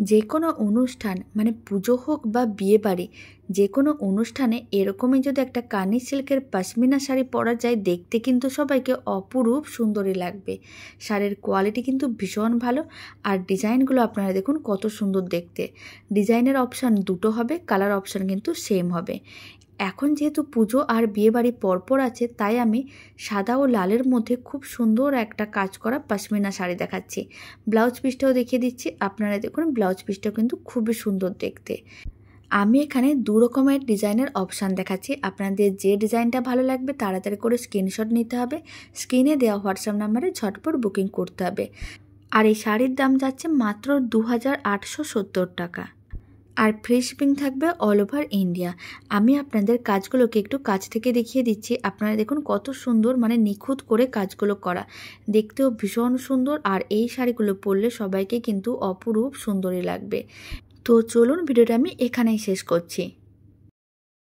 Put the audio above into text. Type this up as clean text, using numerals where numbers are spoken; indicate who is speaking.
Speaker 1: যে কোনো অনুষ্ঠান মানে পুজো হোক বা বিয়ে বাড়ি, যে কোনো অনুষ্ঠানে এরকমই যদি একটা কানি সিল্কের পশমিনা শাড়ি পরা যায়, দেখতে কিন্তু সবাইকে অপরূপ সুন্দরী লাগবে। শাড়ির কোয়ালিটি কিন্তু ভীষণ ভালো, আর ডিজাইনগুলো আপনারা দেখুন কত সুন্দর দেখতে। ডিজাইনের অপশান দুটো হবে, কালার অপশান কিন্তু সেম হবে। এখন যেহেতু পুজো আর বিয়েবাড়ি পরপর আছে, তাই আমি সাদা ও লালের মধ্যে খুব সুন্দর একটা কাজ করা পশমিনা শাড়ি দেখাচ্ছি। ব্লাউজ পিসটাও দেখিয়ে দিচ্ছি, আপনারা দেখুন ব্লাউজ পিসটাও কিন্তু খুবই সুন্দর দেখতে। আমি এখানে দু রকমের ডিজাইনের অপশান দেখাচ্ছি, আপনাদের যে ডিজাইনটা ভালো লাগবে তাড়াতাড়ি করে স্ক্রিনশট নিতে হবে, স্ক্রিনে দেওয়া হোয়াটসঅ্যাপ নাম্বারে ঝটপট বুকিং করতে হবে। আর এই শাড়ির দাম যাচ্ছে মাত্র 2870 টাকা, আর ফ্রি শিপিং থাকবে অল ওভার ইন্ডিয়া। আমি আপনাদের কাজগুলোকে একটু কাছ থেকে দেখিয়ে দিচ্ছি, আপনারা দেখুন কত সুন্দর, মানে নিখুঁত করে কাজগুলো করা, দেখতেও ভীষণ সুন্দর। আর এই শাড়িগুলো পরলে সবাইকে কিন্তু অপরূপ সুন্দরী লাগবে। তো চলুন, ভিডিওটা আমি এখানেই শেষ করছি।